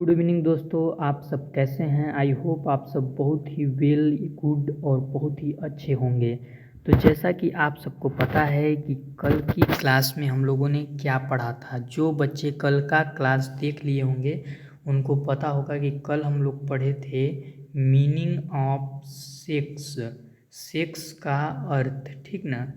Good evening दोस्तों, आप सब कैसे हैं। आई होप आप सब बहुत ही वेल गुड और बहुत ही अच्छे होंगे। तो जैसा कि आप सबको पता है कि कल की क्लास में हम लोगों ने क्या पढ़ा था। जो बच्चे कल का क्लास देख लिए होंगे उनको पता होगा कि कल हम लोग पढ़े थे मीनिंग ऑफ सेक्स। सेक्स का अर्थ, ठीक ना।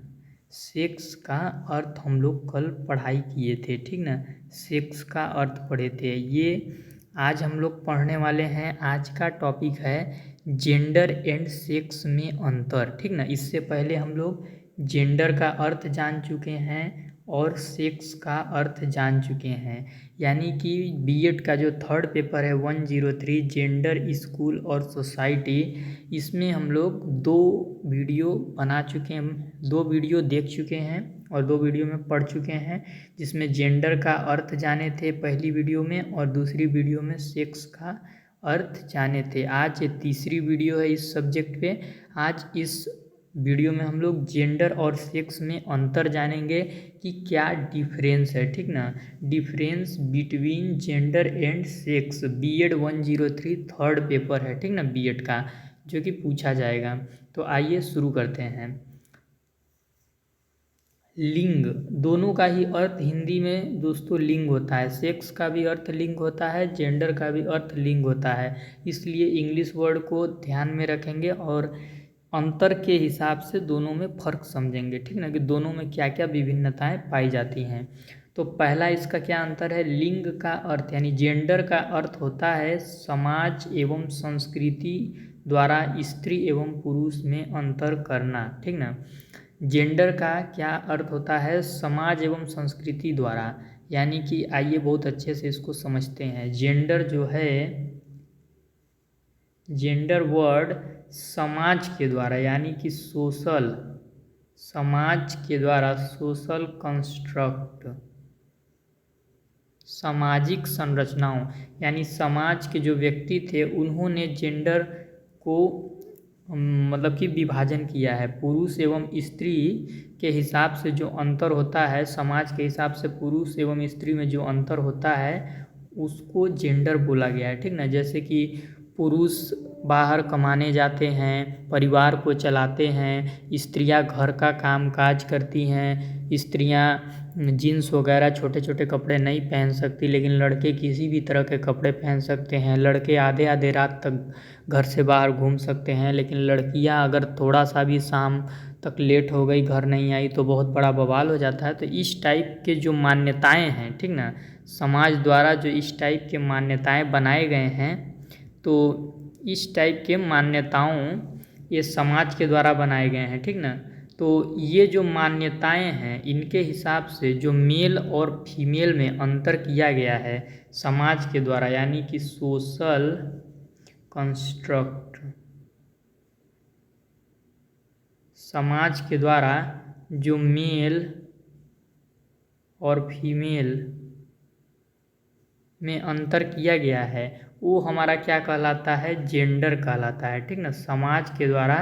सेक्स का अर्थ हम लोग कल पढ़ाई किए थे, ठीक ना। सेक्स का अर्थ पढ़े थे। ये आज हम लोग पढ़ने वाले हैं। आज का टॉपिक है जेंडर एंड सेक्स में अंतर, ठीक ना। इससे पहले हम लोग जेंडर का अर्थ जान चुके हैं और सेक्स का अर्थ जान चुके हैं। यानी कि बीएड का जो थर्ड पेपर है 103 जेंडर स्कूल और सोसाइटी, इसमें हम लोग दो वीडियो बना चुके हैं, दो वीडियो देख चुके हैं और दो वीडियो में पढ़ चुके हैं। जिसमें जेंडर का अर्थ जाने थे पहली वीडियो में और दूसरी वीडियो में सेक्स का अर्थ जाने थे। आज ये तीसरी वीडियो है इस सब्जेक्ट पे। आज इस वीडियो में हम लोग जेंडर और सेक्स में अंतर जानेंगे कि क्या डिफरेंस है, ठीक ना। Difference between gender and sex, B Ed 103 third paper है, ठीक ना, बीएड का, जो कि पूछा जाएगा। तो आइए शुरू करते हैं। लिंग, दोनों का ही अर्थ हिंदी में दोस्तों लिंग होता है। सेक्स का भी अर्थ लिंग होता है, जेंडर का भी अर्थ लिंग होता है। इसलिए इंग्लिश वर्ड को ध्यान में रखेंगे और अंतर के हिसाब से दोनों में फ़र्क समझेंगे, ठीक ना, कि दोनों में क्या क्या विभिन्नताएं पाई जाती हैं। तो पहला इसका क्या अंतर है। लिंग का अर्थ यानी जेंडर का अर्थ होता है समाज एवं संस्कृति द्वारा स्त्री एवं पुरुष में अंतर करना, ठीक ना। जेंडर का क्या अर्थ होता है, समाज एवं संस्कृति द्वारा। यानी कि आइए बहुत अच्छे से इसको समझते हैं। जेंडर जो है, जेंडर वर्ड समाज के द्वारा यानी कि सोशल, समाज के द्वारा, सोशल कंस्ट्रक्ट, सामाजिक संरचनाओं, यानी समाज के जो व्यक्ति थे उन्होंने जेंडर को मतलब कि विभाजन किया है। पुरुष एवं स्त्री के हिसाब से जो अंतर होता है, समाज के हिसाब से पुरुष एवं स्त्री में जो अंतर होता है उसको जेंडर बोला गया है, ठीक ना। जैसे कि पुरुष बाहर कमाने जाते हैं, परिवार को चलाते हैं, स्त्रियां घर का काम काज करती हैं। स्त्रियां जीन्स वगैरह छोटे छोटे कपड़े नहीं पहन सकती, लेकिन लड़के किसी भी तरह के कपड़े पहन सकते हैं। लड़के आधे आधे रात तक घर से बाहर घूम सकते हैं, लेकिन लड़कियां अगर थोड़ा सा भी शाम तक लेट हो गई, घर नहीं आई, तो बहुत बड़ा बवाल हो जाता है। तो इस टाइप के जो मान्यताएं हैं, ठीक ना, समाज द्वारा जो इस टाइप के मान्यताएं बनाए गए हैं, तो इस टाइप के मान्यताओं ये समाज के द्वारा बनाए गए हैं, ठीक ना। तो ये जो मान्यताएं हैं इनके हिसाब से जो मेल और फीमेल में अंतर किया गया है समाज के द्वारा, यानी कि सोशल कंस्ट्रक्ट, समाज के द्वारा जो मेल और फीमेल में अंतर किया गया है वो हमारा क्या कहलाता है, जेंडर कहलाता है, ठीक ना। समाज के द्वारा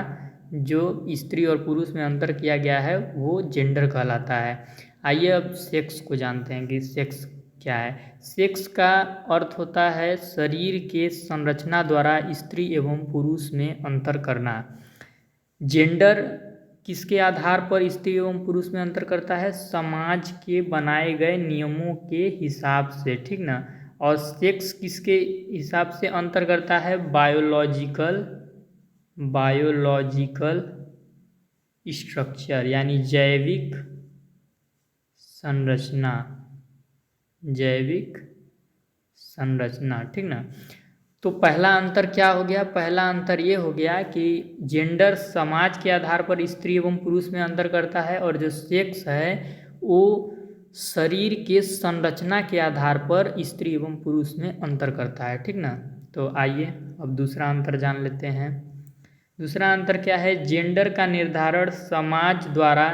जो स्त्री और पुरुष में अंतर किया गया है वो जेंडर कहलाता है। आइए अब सेक्स को जानते हैं कि सेक्स क्या है। सेक्स का अर्थ होता है शरीर के संरचना द्वारा स्त्री एवं पुरुष में अंतर करना। जेंडर किसके आधार पर स्त्री एवं पुरुष में अंतर करता है, समाज के बनाए गए नियमों के हिसाब से, ठीक ना। और सेक्स किसके हिसाब से अंतर करता है, बायोलॉजिकल, बायोलॉजिकल स्ट्रक्चर, यानी जैविक संरचना, जैविक संरचना, ठीक ना। तो पहला अंतर क्या हो गया, पहला अंतर ये हो गया कि जेंडर समाज के आधार पर स्त्री एवं पुरुष में अंतर करता है और जो सेक्स है वो शरीर के संरचना के आधार पर स्त्री एवं पुरुष में अंतर करता है, ठीक ना। तो आइए अब दूसरा अंतर जान लेते हैं। दूसरा अंतर क्या है, जेंडर का निर्धारण समाज द्वारा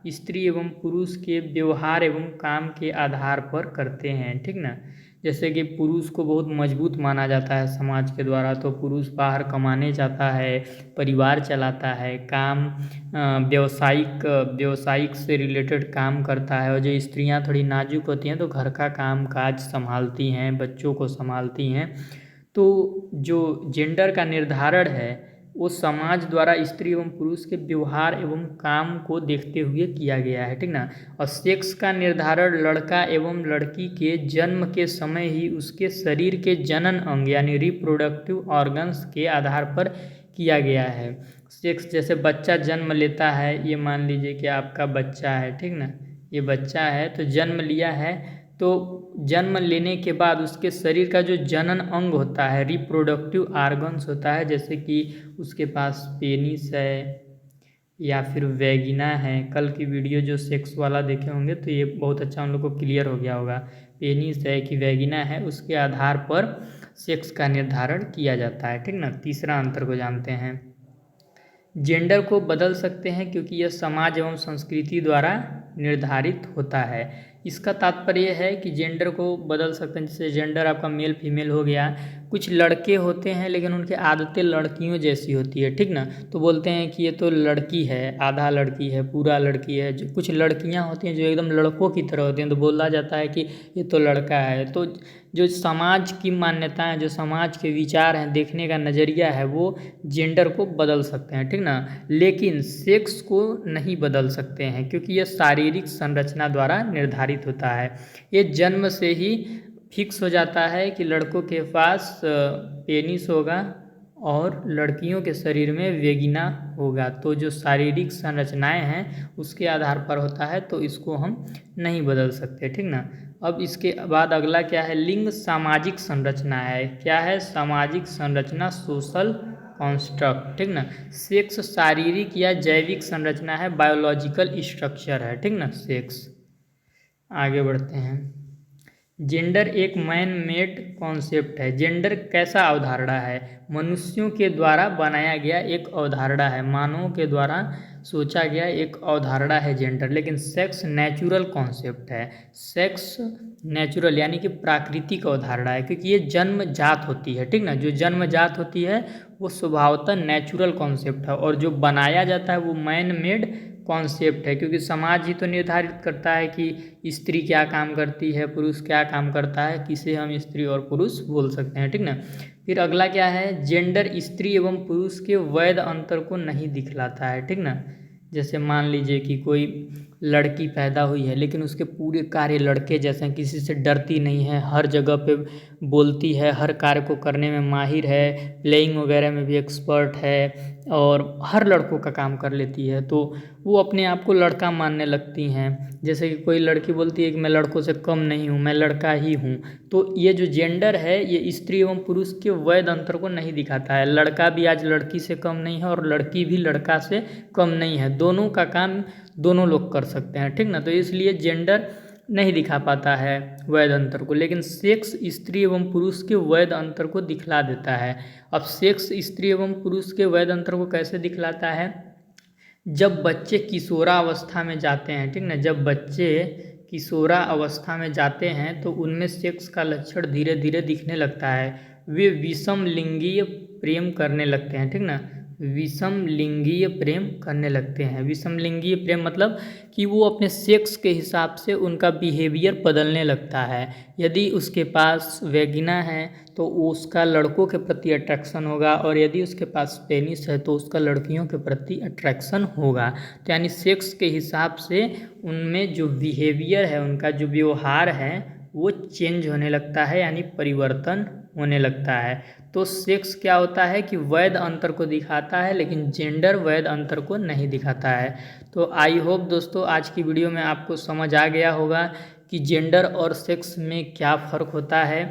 स्त्री एवं पुरुष के व्यवहार एवं काम के आधार पर करते हैं, ठीक ना। जैसे कि पुरुष को बहुत मजबूत माना जाता है समाज के द्वारा, तो पुरुष बाहर कमाने जाता है, परिवार चलाता है, काम व्यवसायिक से रिलेटेड काम करता है। और जो स्त्रियां थोड़ी नाजुक होती हैं तो घर का काम काज संभालती हैं, बच्चों को संभालती हैं। तो जो जेंडर का निर्धारण है वो समाज द्वारा स्त्री एवं पुरुष के व्यवहार एवं काम को देखते हुए किया गया है, ठीक ना। और सेक्स का निर्धारण लड़का एवं लड़की के जन्म के समय ही उसके शरीर के जनन अंग यानी रिप्रोडक्टिव ऑर्गन्स के आधार पर किया गया है। सेक्स जैसे बच्चा जन्म लेता है, ये मान लीजिए कि आपका बच्चा है, ठीक ना, ये बच्चा है तो जन्म लिया है, तो जन्म लेने के बाद उसके शरीर का जो जनन अंग होता है, रिप्रोडक्टिव ऑर्गन्स होता है, जैसे कि उसके पास पेनिस है या फिर वैगिना है। कल की वीडियो जो सेक्स वाला देखे होंगे तो ये बहुत अच्छा उन लोग को क्लियर हो गया होगा, पेनिस है कि वैगिना है, उसके आधार पर सेक्स का निर्धारण किया जाता है, ठीक ना। तीसरा अंतर को जानते हैं, जेंडर को बदल सकते हैं क्योंकि यह समाज एवं संस्कृति द्वारा निर्धारित होता है। इसका तात्पर्य है कि जेंडर को बदल सकते हैं, जैसे जेंडर आपका मेल फीमेल हो गया। कुछ लड़के होते हैं लेकिन उनकी आदतें लड़कियों जैसी होती है, ठीक ना, तो बोलते हैं कि ये तो लड़की है, आधा लड़की है, पूरा लड़की है। जो कुछ लड़कियां होती हैं जो एकदम लड़कों की तरह होती हैं तो बोला जाता है कि ये तो लड़का है। तो जो समाज की मान्यताएं, जो समाज के विचार हैं, देखने का नज़रिया है, वो जेंडर को बदल सकते हैं, ठीक ना, लेकिन सेक्स को नहीं बदल सकते हैं क्योंकि यह शारीरिक संरचना द्वारा निर्धारित होता है। ये जन्म से ही फिक्स हो जाता है कि लड़कों के पास पेनिस होगा और लड़कियों के शरीर में वेगिना होगा। तो जो शारीरिक संरचनाएं हैं उसके आधार पर होता है, तो इसको हम नहीं बदल सकते, ठीक ना। अब इसके बाद अगला क्या है, लिंग सामाजिक संरचना है। क्या है, सामाजिक संरचना, सोशल कॉन्स्ट्रक्ट, ठीक ना। सेक्स शारीरिक या जैविक संरचना है, बायोलॉजिकल स्ट्रक्चर है, ठीक ना, सेक्स। आगे बढ़ते हैं, जेंडर एक मैन मेड कॉन्सेप्ट है। जेंडर कैसा अवधारणा है, मनुष्यों के द्वारा बनाया गया एक अवधारणा है, मानवों के द्वारा सोचा गया एक अवधारणा है जेंडर। लेकिन सेक्स नेचुरल कॉन्सेप्ट है। सेक्स नेचुरल यानी कि प्राकृतिक अवधारणा है, क्योंकि ये जन्मजात होती है, ठीक ना। जो जन्मजात होती है वो स्वभावतः नेचुरल कॉन्सेप्ट है, और जो बनाया जाता है वो मैन मेड कॉन्सेप्ट है, क्योंकि समाज ही तो निर्धारित करता है कि स्त्री क्या काम करती है, पुरुष क्या काम करता है, किसे हम स्त्री और पुरुष बोल सकते हैं, ठीक ना। फिर अगला क्या है, जेंडर स्त्री एवं पुरुष के वैध अंतर को नहीं दिखलाता है, ठीक ना। जैसे मान लीजिए कि कोई लड़की पैदा हुई है लेकिन उसके पूरे कार्य लड़के जैसे हैं, किसी से डरती नहीं है, हर जगह पे बोलती है, हर कार्य को करने में माहिर है, प्लेइंग वगैरह में भी एक्सपर्ट है और हर लड़कों का काम कर लेती है, तो वो अपने आप को लड़का मानने लगती हैं। जैसे कि कोई लड़की बोलती है कि मैं लड़कों से कम नहीं हूँ, मैं लड़का ही हूँ। तो ये जो जेंडर है ये स्त्री एवं पुरुष के वैध अंतर को नहीं दिखाता है। लड़का भी आज लड़की से कम नहीं है और लड़की भी लड़का से कम नहीं है, दोनों का काम दोनों लोग कर सकते हैं, ठीक ना। तो इसलिए जेंडर नहीं दिखा पाता है वैध अंतर को, लेकिन सेक्स स्त्री एवं पुरुष के वैध अंतर को दिखला देता है। अब सेक्स स्त्री एवं पुरुष के वैध अंतर को कैसे दिखलाता है, जब बच्चे किशोरावस्था में जाते हैं, ठीक ना, जब बच्चे किशोरावस्था में जाते हैं तो उनमें सेक्स का लक्षण धीरे धीरे दिखने लगता है। वे विषम लिंगीय प्रेम करने लगते हैं, ठीक ना, विषम लिंगीय प्रेम करने लगते हैं। विषम लिंगीय प्रेम मतलब कि वो अपने सेक्स के हिसाब से उनका बिहेवियर बदलने लगता है। यदि उसके पास वेगिना है तो उसका लड़कों के प्रति अट्रैक्शन होगा, और यदि उसके पास पेनिस है तो उसका लड़कियों के प्रति अट्रैक्शन होगा। तो यानी सेक्स के हिसाब से उनमें जो बिहेवियर है, उनका जो व्यवहार है वो चेंज होने लगता है, यानी परिवर्तन होने लगता है। तो सेक्स क्या होता है कि वैध अंतर को दिखाता है, लेकिन जेंडर वैध अंतर को नहीं दिखाता है। तो आई होप दोस्तों आज की वीडियो में आपको समझ आ गया होगा कि जेंडर और सेक्स में क्या फ़र्क होता है।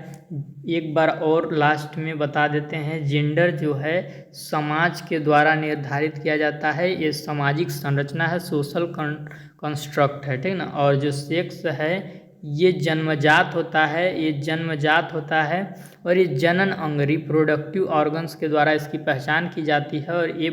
एक बार और लास्ट में बता देते हैं, जेंडर जो है समाज के द्वारा निर्धारित किया जाता है, ये सामाजिक संरचना है, सोशल कंस्ट्रक्ट है, ठीक ना। और जो सेक्स है ये जन्मजात होता है, ये जन्मजात होता है, और ये जनन अंग रिप्रोडक्टिव ऑर्गन्स के द्वारा इसकी पहचान की जाती है, और ये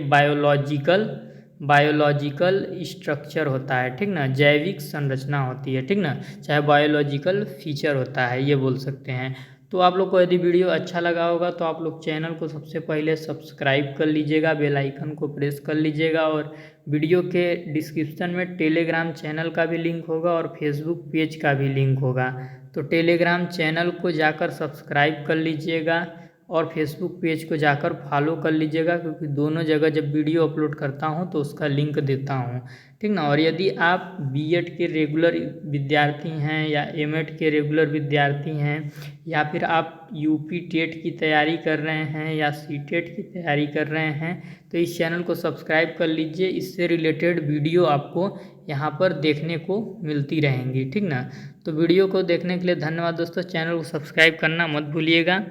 बायोलॉजिकल स्ट्रक्चर होता है, ठीक ना, जैविक संरचना होती है, ठीक ना, चाहे बायोलॉजिकल फीचर होता है, ये बोल सकते हैं। तो आप लोग को यदि वीडियो अच्छा लगा होगा तो आप लोग चैनल को सबसे पहले सब्सक्राइब कर लीजिएगा, बेल आइकन को प्रेस कर लीजिएगा, और वीडियो के डिस्क्रिप्शन में टेलीग्राम चैनल का भी लिंक होगा और फेसबुक पेज का भी लिंक होगा। तो टेलीग्राम चैनल को जाकर सब्सक्राइब कर लीजिएगा और फेसबुक पेज को जाकर फॉलो कर लीजिएगा, क्योंकि दोनों जगह जब वीडियो अपलोड करता हूँ तो उसका लिंक देता हूँ, ठीक ना। और यदि आप बीएड के रेगुलर विद्यार्थी हैं या एमएड के रेगुलर विद्यार्थी हैं, या फिर आप यूपी टेट की तैयारी कर रहे हैं या सीटेट की तैयारी कर रहे हैं, तो इस चैनल को सब्सक्राइब कर लीजिए। इससे रिलेटेड वीडियो आपको यहाँ पर देखने को मिलती रहेंगी, ठीक ना। तो वीडियो को देखने के लिए धन्यवाद दोस्तों, चैनल को सब्सक्राइब करना मत भूलिएगा।